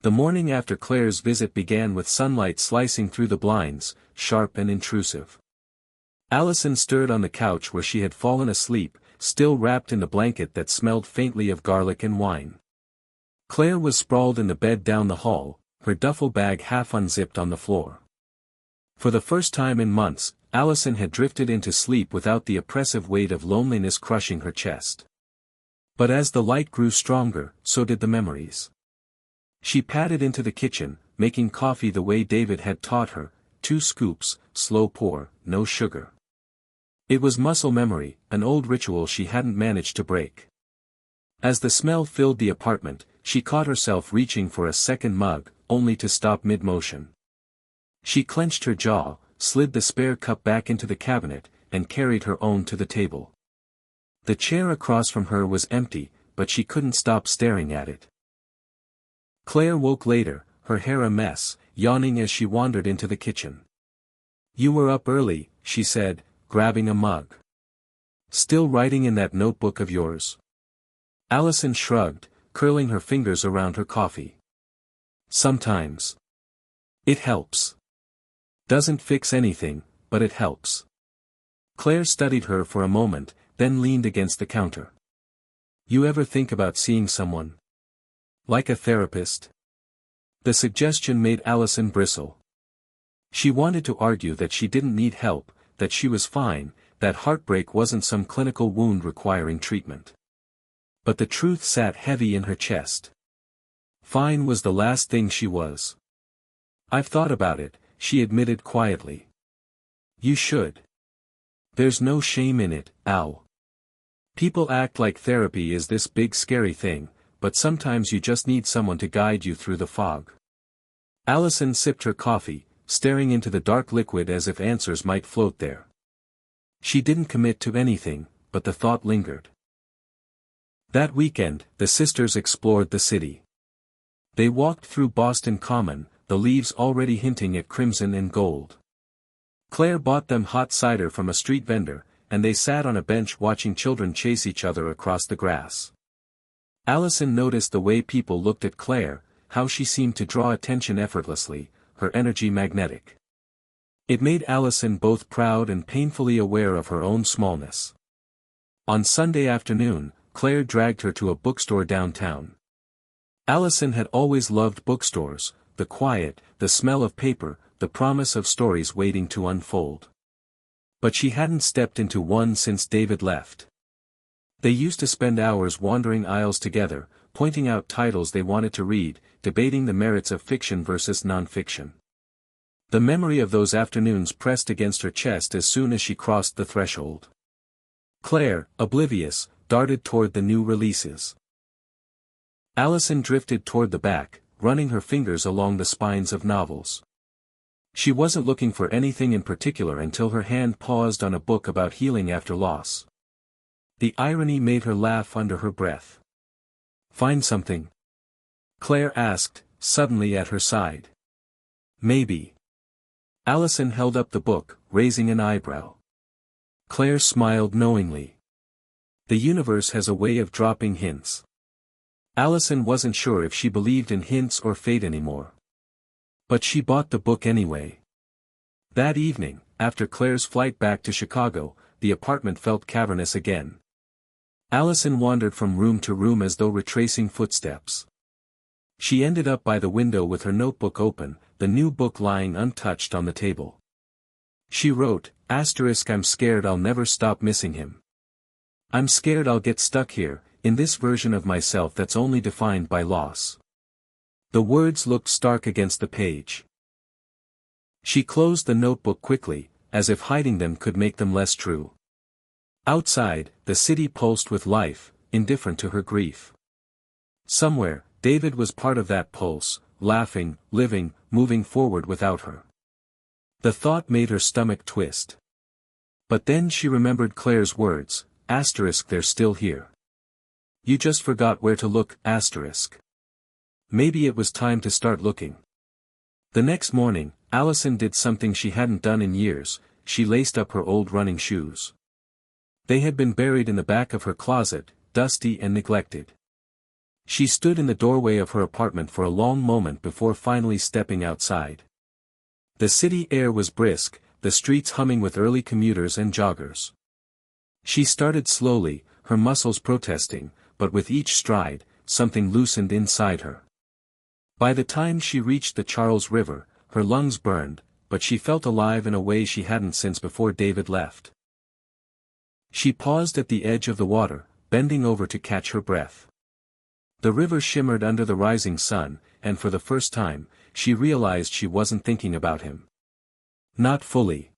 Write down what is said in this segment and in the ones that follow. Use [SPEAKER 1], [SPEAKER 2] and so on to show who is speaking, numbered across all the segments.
[SPEAKER 1] The morning after Claire's visit began with sunlight slicing through the blinds, sharp and intrusive. Allison stirred on the couch where she had fallen asleep, still wrapped in the blanket that smelled faintly of garlic and wine. Claire was sprawled in the bed down the hall, her duffel bag half unzipped on the floor. For the first time in months, Allison had drifted into sleep without the oppressive weight of loneliness crushing her chest. But as the light grew stronger, so did the memories. She padded into the kitchen, making coffee the way David had taught her, 2 scoops, slow pour, no sugar. It was muscle memory, an old ritual she hadn't managed to break. As the smell filled the apartment, she caught herself reaching for a second mug, only to stop mid-motion. She clenched her jaw, slid the spare cup back into the cabinet, and carried her own to the table. The chair across from her was empty, but she couldn't stop staring at it. Claire woke later, her hair a mess, yawning as she wandered into the kitchen. "You were up early," she said, grabbing a mug. "Still writing in that notebook of yours?" Allison shrugged, curling her fingers around her coffee. "Sometimes. It helps. Doesn't fix anything, but it helps." Claire studied her for a moment, then leaned against the counter. "You ever think about seeing someone? Like a therapist?" The suggestion made Allison bristle. She wanted to argue that she didn't need help, that she was fine, that heartbreak wasn't some clinical wound requiring treatment. But the truth sat heavy in her chest. Fine was the last thing she was. "I've thought about it," she admitted quietly. "You should. There's no shame in it, Al. People act like therapy is this big scary thing, but sometimes you just need someone to guide you through the fog." Allison sipped her coffee, staring into the dark liquid as if answers might float there. She didn't commit to anything, but the thought lingered. That weekend, the sisters explored the city. They walked through Boston Common, the leaves already hinting at crimson and gold. Claire bought them hot cider from a street vendor, and they sat on a bench watching children chase each other across the grass. Allison noticed the way people looked at Claire, how she seemed to draw attention effortlessly, her energy magnetic. It made Allison both proud and painfully aware of her own smallness. On Sunday afternoon, Claire dragged her to a bookstore downtown. Allison had always loved bookstores, the quiet, the smell of paper, the promise of stories waiting to unfold. But she hadn't stepped into one since David left. They used to spend hours wandering aisles together, pointing out titles they wanted to read, debating the merits of fiction versus nonfiction. The memory of those afternoons pressed against her chest as soon as she crossed the threshold. Claire, oblivious, darted toward the new releases. Allison drifted toward the back, running her fingers along the spines of novels. She wasn't looking for anything in particular until her hand paused on a book about healing after loss. The irony made her laugh under her breath. "Find something?" Claire asked, suddenly at her side. "Maybe." Allison held up the book, raising an eyebrow. Claire smiled knowingly. The universe has a way of dropping hints. Allison wasn't sure if she believed in hints or fate anymore. But she bought the book anyway. That evening, after Claire's flight back to Chicago, the apartment felt cavernous again. Allison wandered from room to room as though retracing footsteps. She ended up by the window with her notebook open, the new book lying untouched on the table. She wrote, "I'm scared I'll never stop missing him. I'm scared I'll get stuck here, in this version of myself that's only defined by loss." The words looked stark against the page. She closed the notebook quickly, as if hiding them could make them less true. Outside, the city pulsed with life, indifferent to her grief. Somewhere, David was part of that pulse, laughing, living, moving forward without her. The thought made her stomach twist. But then she remembered Claire's words, "They're still here. You just forgot where to look, Maybe it was time to start looking. The next morning, Allison did something she hadn't done in years, she laced up her old running shoes. They had been buried in the back of her closet, dusty and neglected. She stood in the doorway of her apartment for a long moment before finally stepping outside. The city air was brisk, the streets humming with early commuters and joggers. She started slowly, her muscles protesting, but with each stride, something loosened inside her. By the time she reached the Charles River, her lungs burned, but she felt alive in a way she hadn't since before David left. She paused at the edge of the water, bending over to catch her breath. The river shimmered under the rising sun, and for the first time, she realized she wasn't thinking about him. Not fully.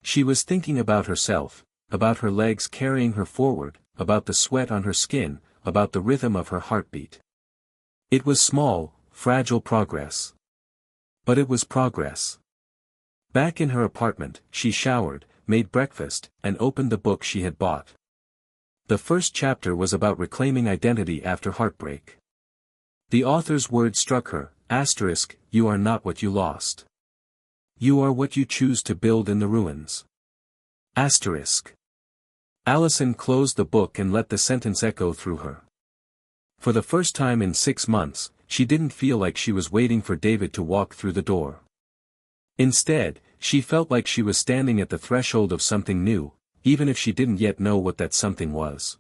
[SPEAKER 1] She was thinking about herself, about her legs carrying her forward, about the sweat on her skin, about the rhythm of her heartbeat. It was small, fragile progress. But it was progress. Back in her apartment, she showered, made breakfast, and opened the book she had bought. The first chapter was about reclaiming identity after heartbreak. The author's words struck her, *, you are not what you lost. You are what you choose to build in the ruins. *. Allison closed the book and let the sentence echo through her. For the first time in 6 months, she didn't feel like she was waiting for David to walk through the door. Instead, she felt like she was standing at the threshold of something new, even if she didn't yet know what that something was.